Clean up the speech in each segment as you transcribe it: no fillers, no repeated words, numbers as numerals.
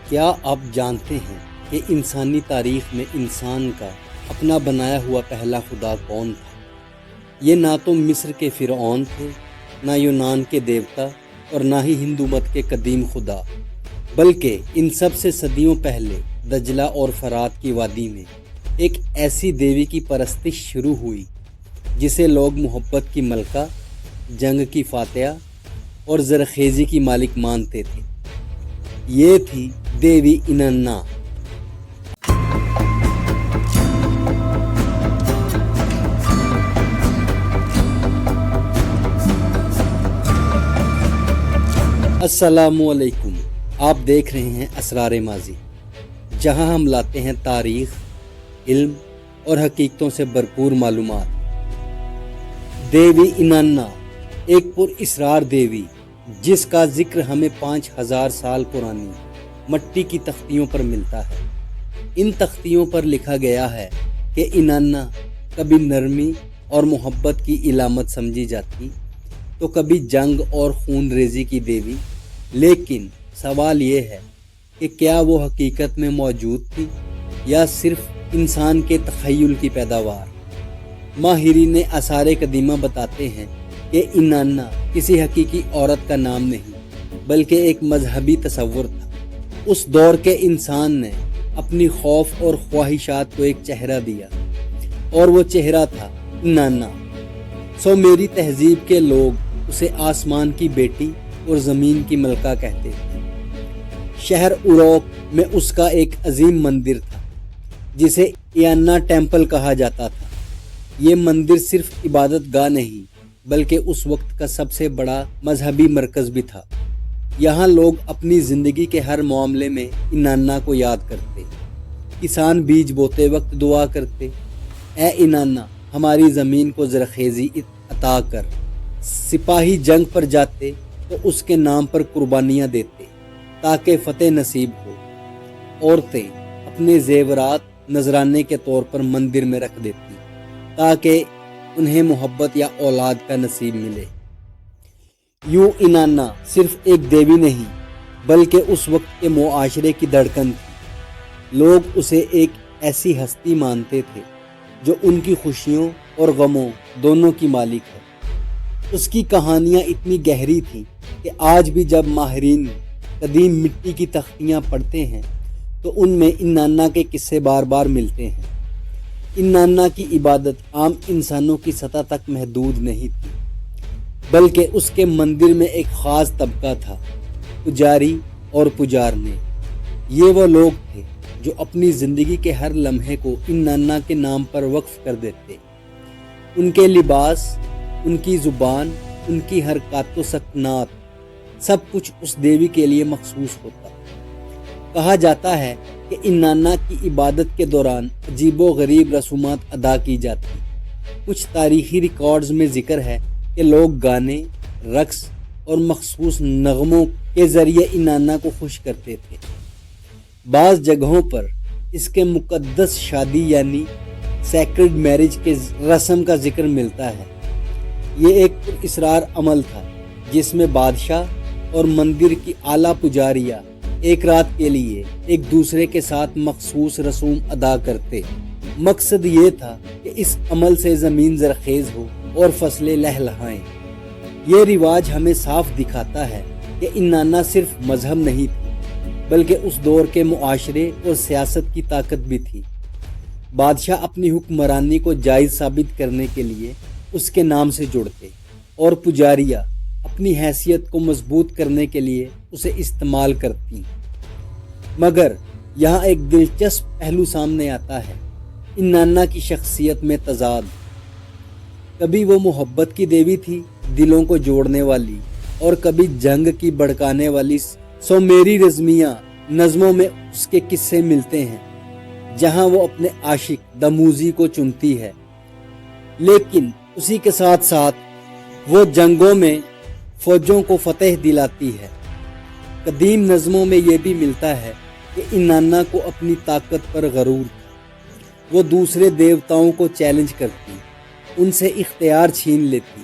کیا آپ جانتے ہیں کہ انسانی تاریخ میں انسان کا اپنا بنایا ہوا پہلا خدا کون تھا؟ یہ نہ تو مصر کے فرعون تھے، نہ یونان کے دیوتا اور نہ ہی ہندو مت کے قدیم خدا، بلکہ ان سب سے صدیوں پہلے دجلہ اور فرات کی وادی میں ایک ایسی دیوی کی پرستش شروع ہوئی جسے لوگ محبت کی ملکہ، جنگ کی فاتحہ اور زرخیزی کی مالک مانتے تھے۔ یہ تھی دیوی اننّا۔ السلام علیکم، آپ دیکھ رہے ہیں اسرار ماضی، جہاں ہم لاتے ہیں تاریخ، علم اور حقیقتوں سے بھرپور معلومات۔ دیوی اننّا ایک پر اسرار دیوی جس کا ذکر ہمیں 5000 سال پرانی مٹی کی تختیوں پر ملتا ہے۔ ان تختیوں پر لکھا گیا ہے کہ اننّا کبھی نرمی اور محبت کی علامت سمجھی جاتی تو کبھی جنگ اور خون ریزی کی دیوی، لیکن سوال یہ ہے کہ کیا وہ حقیقت میں موجود تھی یا صرف انسان کے تخیل کی پیداوار؟ ماہرین آثار قدیمہ بتاتے ہیں کہ اننّا کسی حقیقی عورت کا نام نہیں بلکہ ایک مذہبی تصور تھا۔ اس دور کے انسان نے اپنی خوف اور خواہشات کو ایک چہرہ دیا اور وہ چہرہ تھا اننّا۔ میری تہذیب کے لوگ اسے آسمان کی بیٹی اور زمین کی ملکہ کہتے تھے۔ شہر اوروک میں اس کا ایک عظیم مندر تھا جسے ایانا ٹیمپل کہا جاتا تھا۔ یہ مندر صرف عبادت گاہ نہیں بلکہ اس وقت کا سب سے بڑا مذہبی مرکز بھی تھا۔ یہاں لوگ اپنی زندگی کے ہر معاملے میں اننّا کو یاد کرتے۔ کسان بیج بوتے وقت دعا کرتے، اے اننّا ہماری زمین کو زرخیزی عطا کر۔ سپاہی جنگ پر جاتے تو اس کے نام پر قربانیاں دیتے تاکہ فتح نصیب ہو۔ عورتیں اپنے زیورات نذرانے کے طور پر مندر میں رکھ دیتی تاکہ انہیں محبت یا اولاد کا نصیب ملے۔ یوں اننّا صرف ایک دیوی نہیں بلکہ اس وقت کے معاشرے کی دھڑکن تھی۔ لوگ اسے ایک ایسی ہستی مانتے تھے جو ان کی خوشیوں اور غموں دونوں کی مالک ہے۔ اس کی کہانیاں اتنی گہری تھیں کہ آج بھی جب ماہرین قدیم مٹی کی تختیاں پڑھتے ہیں تو ان میں اننّا کے قصے بار بار ملتے ہیں۔ اننّا کی عبادت عام انسانوں کی سطح تک محدود نہیں تھی بلکہ اس کے مندر میں ایک خاص طبقہ تھا، پجاری اور پجارنے۔ یہ وہ لوگ تھے جو اپنی زندگی کے ہر لمحے کو اننّا کے نام پر وقف کر دیتے۔ ان کے لباس، ان کی زبان، ان کی حرکات و سکنات، سب کچھ اس دیوی کے لیے مخصوص ہوتا۔ کہا جاتا ہے کہ اننّا کی عبادت کے دوران عجیب و غریب رسومات ادا کی جاتی۔ کچھ تاریخی ریکارڈز میں ذکر ہے کہ لوگ گانے، رقص اور مخصوص نغموں کے ذریعے اننّا کو خوش کرتے تھے۔ بعض جگہوں پر اس کے مقدس شادی یعنی سیکرڈ میرج کے رسم کا ذکر ملتا ہے۔ یہ ایک پر اسرار عمل تھا جس میں بادشاہ اور مندر کی اعلیٰ پجاریاں ایک رات کے لیے ایک دوسرے کے ساتھ مخصوص رسوم ادا کرتے۔ مقصد یہ تھا کہ اس عمل سے زمین زرخیز ہو اور فصلیں لہلہائیں۔ یہ رواج ہمیں صاف دکھاتا ہے کہ اننّا صرف مذہب نہیں تھی بلکہ اس دور کے معاشرے اور سیاست کی طاقت بھی تھی۔ بادشاہ اپنی حکمرانی کو جائز ثابت کرنے کے لیے اس کے نام سے جڑتے اور پجاریاں اپنی حیثیت کو مضبوط کرنے کے لیے اسے استعمال کرتی۔ مگر یہاں ایک دلچسپ پہلو سامنے آتا ہے، اننّا کی شخصیت میں تضاد۔ کبھی وہ محبت کی دیوی تھی، دلوں کو جوڑنے والی، اور کبھی جنگ کی بھڑکانے والی۔ میری رزمیہ نظموں میں اس کے قصے ملتے ہیں جہاں وہ اپنے عاشق دموزی کو چنتی ہے، لیکن اسی کے ساتھ ساتھ وہ جنگوں میں فوجوں کو فتح دلاتی ہے۔ قدیم نظموں میں یہ بھی ملتا ہے کہ اننّا کو اپنی طاقت پر غرور تھا۔ وہ دوسرے دیوتاؤں کو چیلنج کرتی، ان سے اختیار چھین لیتی۔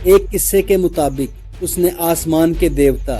ایک قصے کے مطابق اس نے آسمان کے دیوتا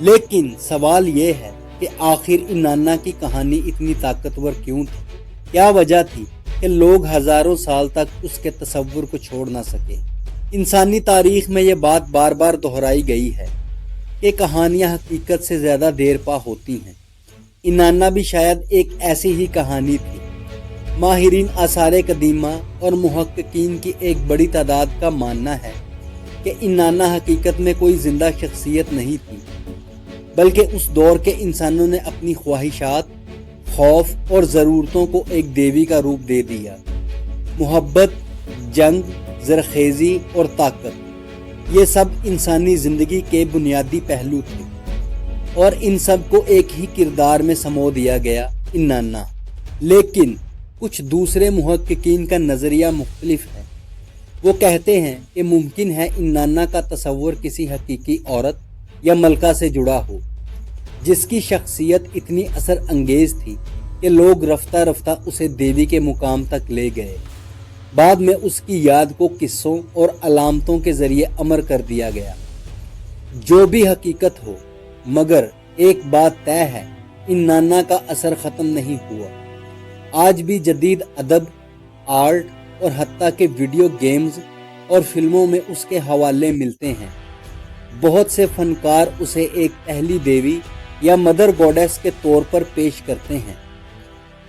لیکن سوال یہ ہے کہ آخر انانا کی کہانی اتنی طاقتور کیوں تھی؟ کیا وجہ تھی کہ لوگ ہزاروں سال تک اس کے تصور کو چھوڑ نہ سکے؟ انسانی تاریخ میں یہ بات بار بار دہرائی گئی ہے کہ کہانیاں حقیقت سے زیادہ دیر پا ہوتی ہیں۔ انانا بھی شاید ایک ایسی ہی کہانی تھی۔ ماہرین آثار قدیمہ اور محققین کی ایک بڑی تعداد کا ماننا ہے کہ انانا حقیقت میں کوئی زندہ شخصیت نہیں تھی، بلکہ اس دور کے انسانوں نے اپنی خواہشات، خوف اور ضرورتوں کو ایک دیوی کا روپ دے دیا۔ محبت، جنگ، زرخیزی اور طاقت، یہ سب انسانی زندگی کے بنیادی پہلو تھے، اور ان سب کو ایک ہی کردار میں سمو دیا گیا، انانا۔ لیکن کچھ دوسرے محققین کا نظریہ مختلف ہے۔ وہ کہتے ہیں کہ ممکن ہے انانا کا تصور کسی حقیقی عورت یا ملکہ سے جڑا ہو، جس کی شخصیت اتنی اثر انگیز تھی کہ لوگ رفتہ رفتہ اسے دیوی کے مقام تک لے گئے۔ بعد میں اس کی یاد کو قصوں اور علامتوں کے ذریعے امر کر دیا گیا۔ جو بھی حقیقت ہو، مگر ایک بات طے ہے، انانا کا اثر ختم نہیں ہوا۔ آج بھی جدید ادب، آرٹ اور حتیٰ کہ ویڈیو گیمز اور فلموں میں اس کے حوالے ملتے ہیں۔ بہت سے فنکار اسے ایک پہلی دیوی یا مدر گوڈیس کے طور پر پیش کرتے ہیں۔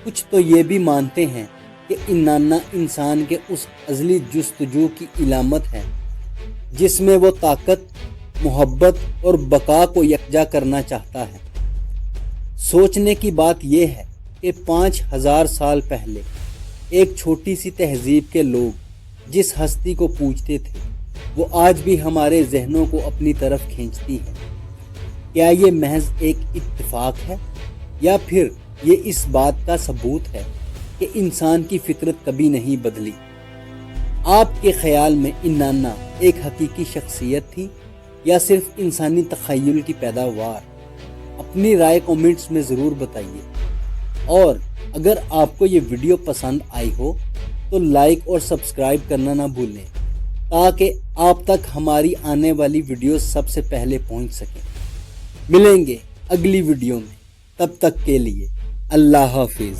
کچھ تو یہ بھی مانتے ہیں کہ انانا انسان کے اس ازلی جستجو کی علامت ہے جس میں وہ طاقت، محبت اور بقا کو یکجا کرنا چاہتا ہے۔ سوچنے کی بات یہ ہے کہ 5000 سال پہلے ایک چھوٹی سی تہذیب کے لوگ جس ہستی کو پوجتے تھے، وہ آج بھی ہمارے ذہنوں کو اپنی طرف کھینچتی ہے۔ کیا یہ محض ایک اتفاق ہے، یا پھر یہ اس بات کا ثبوت ہے کہ انسان کی فطرت کبھی نہیں بدلی؟ آپ کے خیال میں انانا ایک حقیقی شخصیت تھی یا صرف انسانی تخیل کی پیداوار؟ اپنی رائے کومنٹس میں ضرور بتائیے، اور اگر آپ کو یہ ویڈیو پسند آئی ہو تو لائک اور سبسکرائب کرنا نہ بھولیں تاکہ آپ تک ہماری آنے والی ویڈیوز سب سے پہلے پہنچ سکیں۔ ملیں گے اگلی ویڈیو میں، تب تک کے لیے اللہ حافظ۔